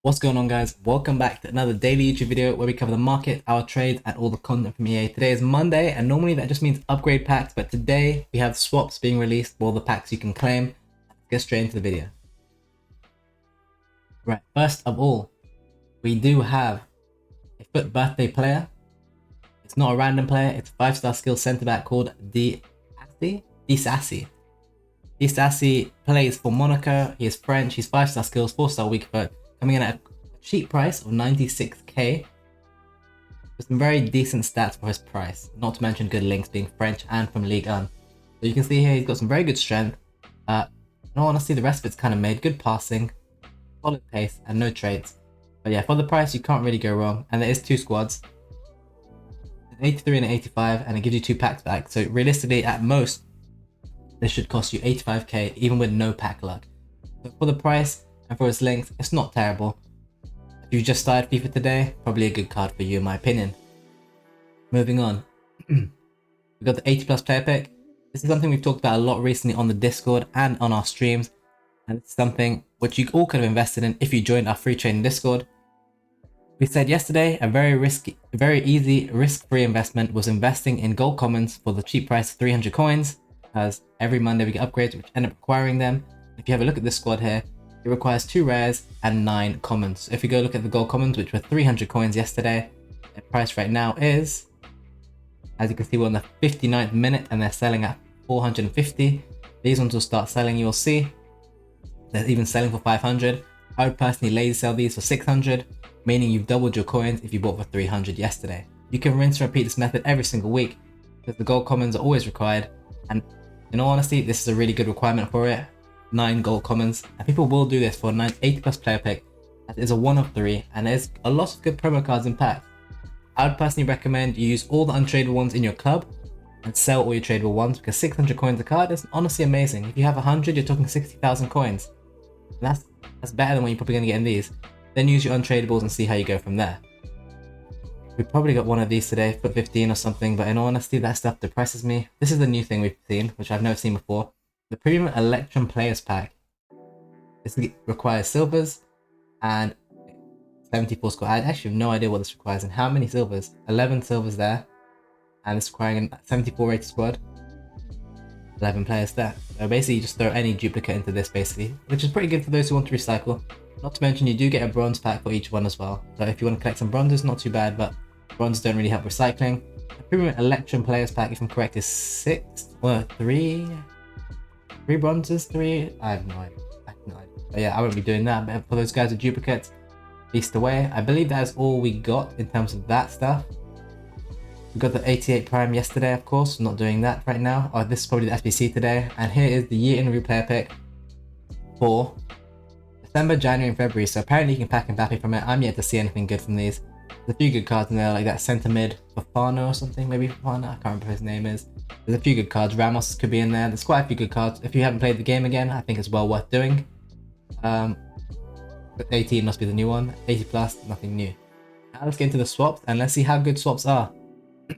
What's going on, guys? Welcome back to another daily YouTube video where we cover the market, our trades, and all the content from EA. Today is Monday, and normally that just means upgrade packs, but today we have swaps being released for all the packs you can claim. Let's get straight into the video. Right, first of all, we do have a FUT birthday player. It's not a random player, it's a 5-star skill centre back called Sassy. Sassy plays for Monaco. He is French, he's 5-star skills, 4-star weak foot, coming in at a cheap price of 96k. With some very decent stats for his price, not to mention good links being French and from Ligue 1. So you can see here he's got some very good strength. No, honestly, the rest of it's kind of made. Good passing, solid pace, and no trades. But yeah, for the price, you can't really go wrong. And there is 2 squads, an 83 and an 85, and it gives you 2 packs back. So realistically, at most, this should cost you 85k, even with no pack luck. So for the price and for its links, it's not terrible. If you just started FIFA today, probably a good card for you in my opinion. Moving on, we got the 80 plus player pick. This is something we've talked about a lot recently on the Discord and on our streams, and it's something which you all could have invested in if you joined our free trading Discord. We said yesterday a very easy risk-free investment was investing in gold commons for the cheap price of 300 coins, as every Monday we get upgrades which end up acquiring them. If you have a look at this squad here, it requires 2 rares and 9 commons. So if you go look at the gold commons, which were 300 coins yesterday, their price right now is, as you can see, we're on the 59th minute and they're selling at 450. These ones will start selling, you'll see. They're even selling for 500. I would personally lazy sell these for 600, meaning you've doubled your coins if you bought for 300 yesterday. You can rinse and repeat this method every single week because the gold commons are always required, and in all honesty, this is a really good requirement for it. 9 gold commons, and people will do this for a 80 plus player pick, as it is a 1 of 3, and there's a lot of good promo cards in packs. I would personally recommend you use all the untradeable ones in your club and sell all your tradable ones, because 600 coins a card is honestly amazing. If you have 100, you're talking 60,000 coins. And that's better than what you're probably going to get in these. Then use your untradables and see how you go from there. We probably got one of these today, FUT 15 or something, but in all honesty, that stuff depresses me. This is the new thing we've seen, which I've never seen before. The Premium Electrum Players Pack. This requires silvers and 74 score. I actually have no idea what this requires and how many silvers. 11 silvers there, and it's requiring a 74 rated squad. 11 players there. So basically you just throw any duplicate into this basically, which is pretty good for those who want to recycle. Not to mention you do get a bronze pack for each one as well. So if you want to collect some bronzes, not too bad, but bronzes don't really help recycling. The Premium Electrum Players Pack, if I'm correct, is 3 bronzes, 3? I have no idea. But yeah, I won't be doing that. But for those guys with duplicates, beast away. I believe that is all we got in terms of that stuff. We got the 88 Prime yesterday, of course. I'm not doing that right now. Oh, this is probably the SBC today. And here is the year in review player pick for December, January, and February. So apparently you can pack Mbappe from it. I'm yet to see anything good from these. There's a few good cards in there, like that centre mid Fafana or something, maybe Fafana. I can't remember what his name is. There's a few good cards. Ramos could be in there. There's quite a few good cards. If you haven't played the game again, I think it's well worth doing. 18 must be the new one. 80 plus, nothing new. Now let's get into the swaps and let's see how good swaps are. You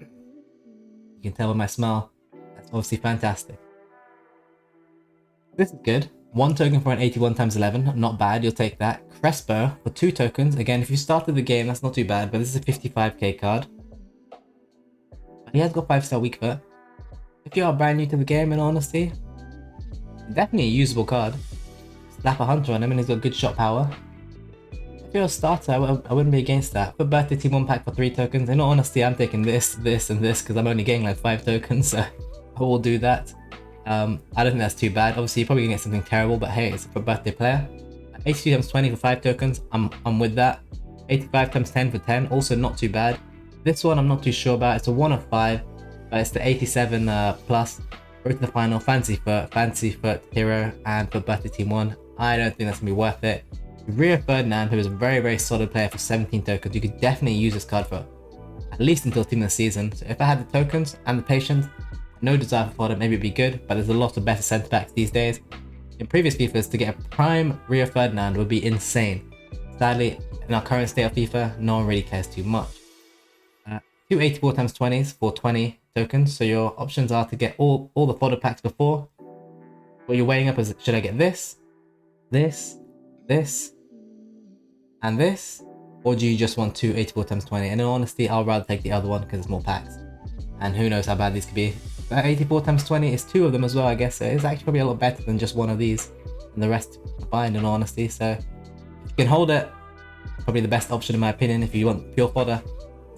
can tell by my smile. That's obviously fantastic. This is good. 1 token for an 81 times 11. Not bad, you'll take that. Crespo for 2 tokens. Again, if you started the game, that's not too bad, but this is a 55k card. He has got 5-star weak foot. If you are brand new to the game, in honesty, definitely a usable card. Slap a hunter on him and he's got good shot power. If you're a starter, I wouldn't be against that. For birthday team 1 pack for 3 tokens, in all honesty, I'm taking this, this, and this because I'm only getting like 5 tokens, so I will do that. I don't think that's too bad. Obviously, you're probably gonna get something terrible, but hey, it's for a birthday player. 82 times 20 for 5 tokens, I'm with that. 85 times 10 for 10, also not too bad. This one I'm not too sure about. It's a 1 of 5, but it's the 87 plus. Road to the final, Fancy Foot Hero, and for birthday team 1. I don't think that's gonna be worth it. Rio Ferdinand, who is a very solid player for 17 tokens, you could definitely use this card for at least until team of the season. So if I had the tokens and the patience, no desire for fodder, maybe it'd be good, but there's a lot of better centre backs these days. In previous FIFAs, to get a prime Rio Ferdinand would be insane. Sadly, in our current state of FIFA, no one really cares too much. 2 84 times 20s for 20 tokens, so your options are to get all the fodder packs before. What you're weighing up is, should I get this, and this, or do you just want two 84 times 20? And in honesty, I'll rather take the other one because it's more packs. And who knows how bad these could be. But 84 times 20 is two of them as well, I guess. So it's actually probably a lot better than just one of these. And the rest combined, in honesty. So if you can hold it, probably the best option in my opinion if you want pure fodder.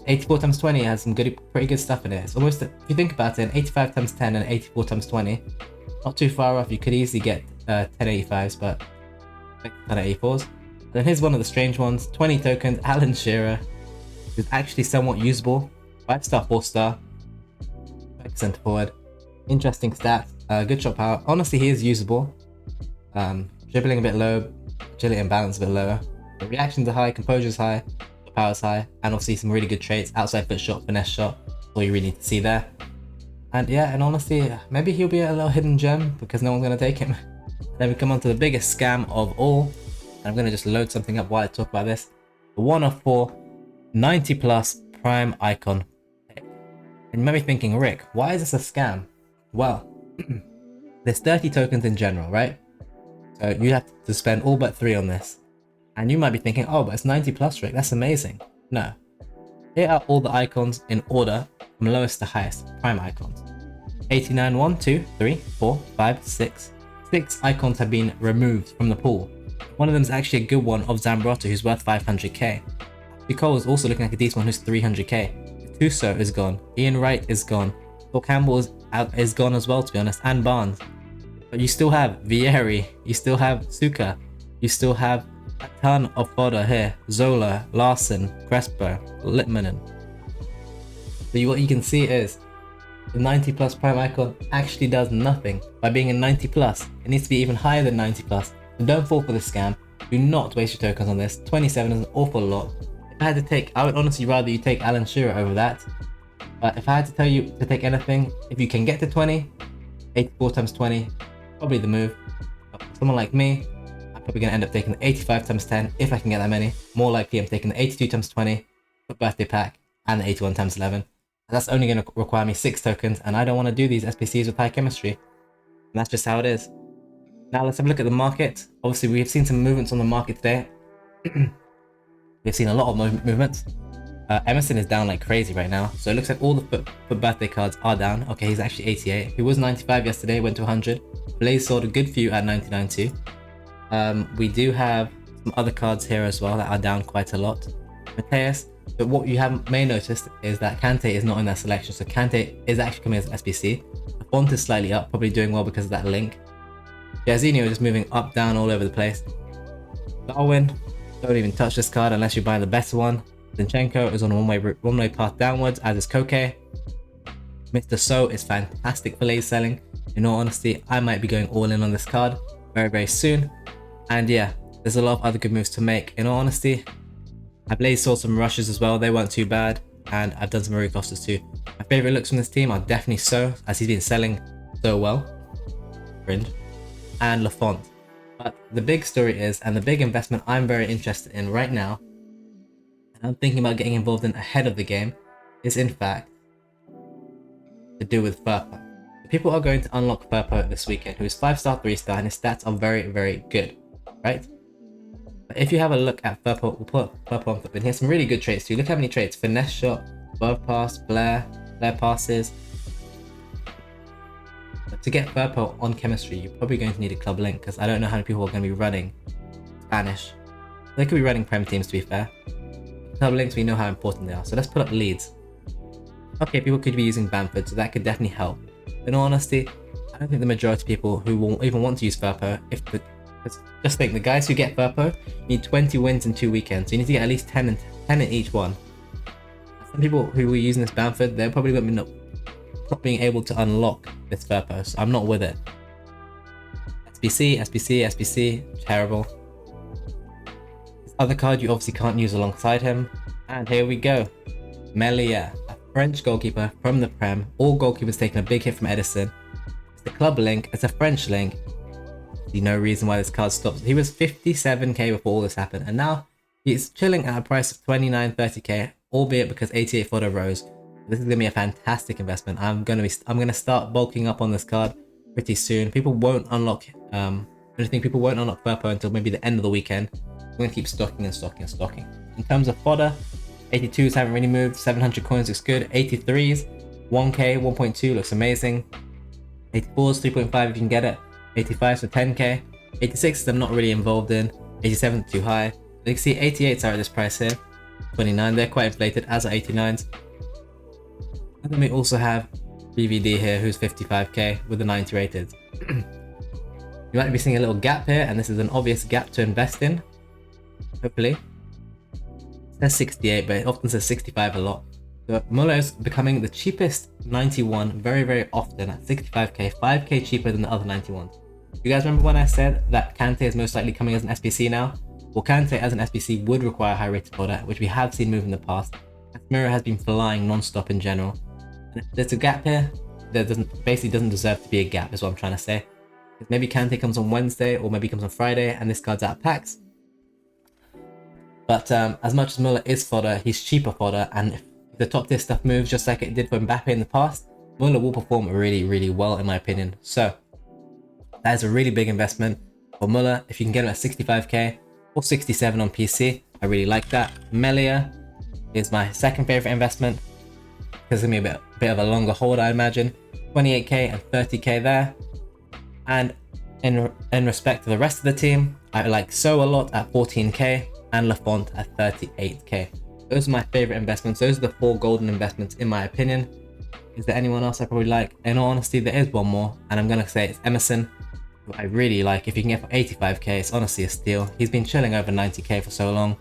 84 times 20 has some pretty good stuff in it. It's almost, if you think about it, an 85 times 10 and 84 times 20, not too far off. You could easily get 1085s, but 1084s. Then here's one of the strange ones, 20 tokens, Alan Shearer, who's actually somewhat usable. 5-star, 4-star, back centre forward. Interesting stats, good shot power. Honestly, he is usable. Dribbling a bit low, agility and balance a bit lower. The reactions are high, composure's high, the power's high, and obviously some really good traits. Outside foot shot, finesse shot, all you really need to see there. And yeah, and honestly, maybe he'll be a little hidden gem because no one's going to take him. Then we come on to the biggest scam of all. And I'm going to just load something up while I talk about this. The 1 of 4, 90 plus prime icon. And you might be thinking, Rick, why is this a scam? Well, there's 30 tokens in general, right? So you have to spend all but 3 on this. And you might be thinking, oh, but it's 90 plus, Rick, that's amazing. No. Here are all the icons in order from lowest to highest, prime icons. 89, 1, 2, 3, 4, 5, 6. 6 icons have been removed from the pool. One of them is actually a good one of Zambrotta, who's worth 500k. Cole is also looking like a decent one who's 300k. Tuso is gone. Ian Wright is gone. Phil Campbell is gone as well, to be honest, and Barnes. But you still have Vieri, you still have Suka, you still have a ton of fodder here. Zola, Larson, Crespo, Litmanen. So what you can see is the 90 plus prime icon actually does nothing by being a 90 plus. It needs to be even higher than 90 plus. So don't fall for this scam. Do not waste your tokens on this. 27 is an awful lot. If I had to take, I would honestly rather you take Alan Shearer over that. But if I had to tell you to take anything, if you can get to 20, 84 times 20, probably the move. But for someone like me, I'm probably going to end up taking the 85 times 10 if I can get that many. More likely I'm taking the 82 times 20, the birthday pack, and the 81 times 11. And that's only going to require me 6 tokens, and I don't want to do these SBCs with high chemistry. And that's just how it is. Now let's have a look at the market. Obviously, we've seen some movements on the market today. We've seen a lot of movements. Emerson is down like crazy right now. So it looks like all the foot birthday cards are down. Okay, he's actually 88. He was 95 yesterday, went to 100. Blaze sold a good few at 99 too. We do have some other cards here as well that are down quite a lot. Mateus, but what you may notice is that Kante is not in that selection. So Kante is actually coming as an SBC. The font is slightly up, probably doing well because of that link. Jairzinho just moving up, down, all over the place. Darwin, don't even touch this card unless you're buying the better one. Zinchenko is on a one-way path downwards, as is Koke. Mr. So is fantastic for late selling. In all honesty, I might be going all in on this card very, very soon. And yeah, there's a lot of other good moves to make. In all honesty, I Blaze saw some rushes as well. They weren't too bad. And I've done some Marie Costas too. My favorite looks from this team are definitely So, as he's been selling so well. Cringe. And Lafont. But the big story is, and the big investment I'm very interested in right now, and I'm thinking about getting involved in ahead of the game, is in fact to do with Furpo. People are going to unlock Furpo this weekend, who is 5-star, 3-star, and his stats are very, very good, right? But if you have a look at Furpo, we'll put Furpo on flip, and here's some really good traits too. Look how many traits: finesse shot, above pass, flare passes. But to get Furpo on chemistry, you're probably going to need a club link, because I don't know how many people are going to be running Spanish. They could be running Prem teams, to be fair. Club links, we know how important they are. So let's put up leads. Okay, people could be using Bamford, so that could definitely help. In all honesty, I don't think the majority of people who will even want to use Furpo, just think, the guys who get Furpo need 20 wins in 2 weekends. So you need to get at least 10 in each one. Some people who were using this Bamford, they're probably going to be not being able to unlock this Furpo, so I'm not with it. SBC, SBC, SBC, terrible. This other card you obviously can't use alongside him. And here we go. Melia, a French goalkeeper from the Prem. All goalkeepers taking a big hit from Edison. It's the club link, it's a French link. There's no reason why this card stops. He was 57k before all this happened, and now he's chilling at a price of 29, 30k, albeit because 88 photo rose. This is gonna be a fantastic investment. I'm gonna start bulking up on this card pretty soon. People won't unlock I don't think people won't unlock Furpo until maybe the end of the weekend. We're going to keep stocking and stocking and stocking. In terms of fodder, 82s haven't really moved. 700 coins looks good. 83s, 1k, 1.2 looks amazing. 84s, 3.5 if you can get it. 85s for 10k. 86s I'm not really involved in. 87 too high. You can see 88s are at this price here. 29, they're quite inflated, as are 89s. And then we also have BVD here, who's 55k with the 90 rated. You might be seeing a little gap here, and this is an obvious gap to invest in. Hopefully. It says 68, but it often says 65 a lot. So Muller is becoming the cheapest 91 very often at 65k, 5k cheaper than the other 91s. You guys remember when I said that Kante is most likely coming as an SBC now? Well, Kante as an SBC would require high rated fodder, which we have seen move in the past. Casemiro has been flying non-stop in general. And if there's a gap here, there basically doesn't deserve to be a gap, is what I'm trying to say. Maybe Kante comes on Wednesday, or maybe comes on Friday, and this card's out of packs. But as much as Muller is fodder, he's cheaper fodder, and if the top tier stuff moves just like it did for Mbappe in the past, Muller will perform really well in my opinion. So that is a really big investment for Muller. If you can get him at 65k or 67 on PC, I really like that. Melia is my second favorite investment because it's gonna be a bit of a longer hold, I imagine. 28k and 30k there. And in respect to the rest of the team, I like So a lot at 14k and Lafont at 38k. Those are my favorite investments. Those are the 4 golden investments in my opinion. Is there anyone else I probably like? In all honesty, there is one more, and I'm gonna say it's Emerson, who I really like. If you can get for 85k, it's honestly a steal. He's been chilling over 90k for so long.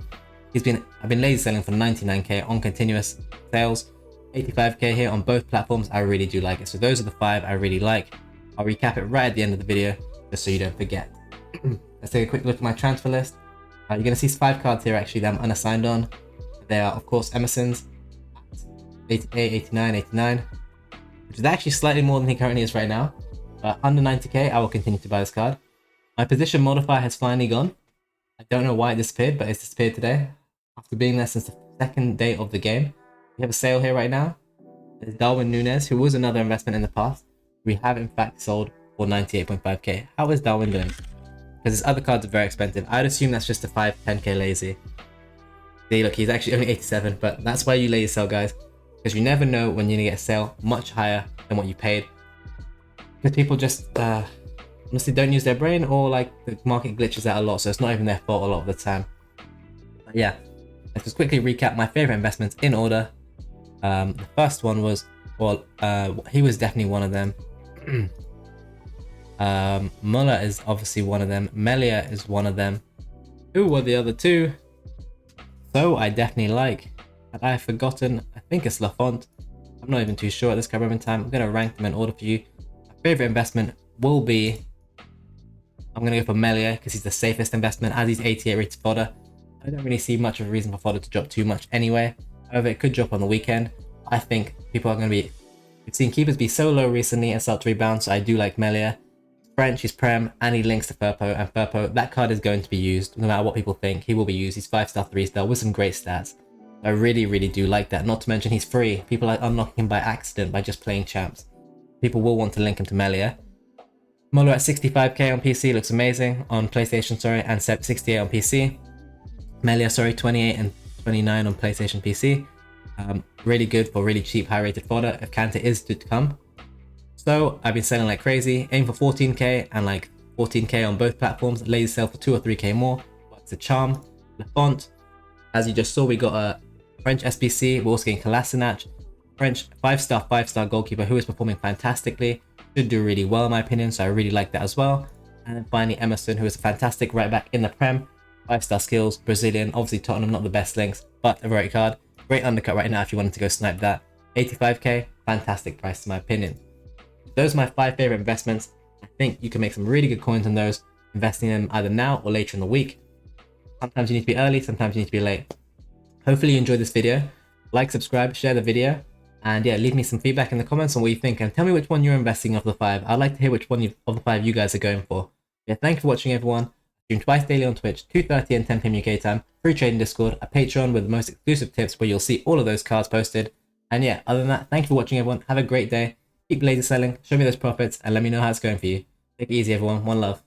I've been lazy selling for 99k on continuous sales. 85k here on both platforms. I really do like it. So those are the 5 I really like. I'll recap it right at the end of the video, just so you don't forget. Let's take a quick look at my transfer list. You're going to see 5 cards here actually that I'm unassigned on. They are, of course, Emerson's at 88, 89, 89, which is actually slightly more than he currently is right now. But under 90k, I will continue to buy this card. My position modifier has finally gone. I don't know why it disappeared, but it's disappeared today. After being there since the 2nd day of the game. We have a sale here right now. There's Darwin Núñez, who was another investment in the past. We have in fact sold for 98.5k. How is Darwin doing? Because his other cards are very expensive. I'd assume that's just a 10k lazy. See, look, he's actually only 87, but that's why you lazy sell, guys. Because you never know when you're gonna get a sale much higher than what you paid. Because people just honestly don't use their brain, or like the market glitches out a lot, so it's not even their fault a lot of the time. But yeah, let's just quickly recap my favorite investments in order. The first one was, well, he was definitely one of them. Muller is obviously one of them. Melia is one of them. Who were the other 2? So I definitely like. Had I forgotten? I think it's Lafont. I'm not even too sure at this current moment in time. I'm going to rank them in order for you. My favorite investment will be, I'm going to go for Melia because he's the safest investment, as he's 88 rated fodder. I don't really see much of a reason for fodder to drop too much anyway. However, it could drop on the weekend. I think people are going to be... We've seen keepers be so low recently and start to rebound, so I do like Melia. French, he's Prem, and he links to Firpo, and Firpo, that card is going to be used. No matter what people think, he will be used. He's 5-star, 3-star with some great stats. I really do like that. Not to mention he's free. People are unlocking him by accident by just playing champs. People will want to link him to Melia. Muller at 65k on PC looks amazing. On PlayStation, sorry, and 68 on PC. Melia, sorry, 28 and 29 on PlayStation PC. Really good for really cheap, high-rated fodder if Kante is to come. So I've been selling like crazy. Aim for 14k and like 14k on both platforms. Lazy sell for 2 or 3k more. It's a charm. Lafont, as you just saw, we got a French SBC. We're also getting Kolasinac, French 5-star goalkeeper who is performing fantastically. Should do really well in my opinion, so I really like that as well. And then finally Emerson, who is a fantastic right back in the Prem. 5-star skills, Brazilian, obviously Tottenham, not the best links, but a great card. Great undercut right now if you wanted to go snipe that. 85k, fantastic price in my opinion. Those are my 5 favorite investments. I think you can make some really good coins on those, investing in them either now or later in the week. Sometimes you need to be early, sometimes you need to be late. Hopefully you enjoyed this video. Like, subscribe, share the video, and yeah, leave me some feedback in the comments on what you think, and tell me which one you're investing of the 5. I'd like to hear which one of the 5 you guys are going for. Yeah, thank you for watching everyone. Stream twice daily on Twitch, 2:30 and 10 PM UK time, free trading Discord, a Patreon with the most exclusive tips where you'll see all of those cards posted. And yeah, other than that, thank you for watching everyone. Have a great day. Keep lazy selling, show me those profits, and let me know how it's going for you. Take it easy everyone, one love.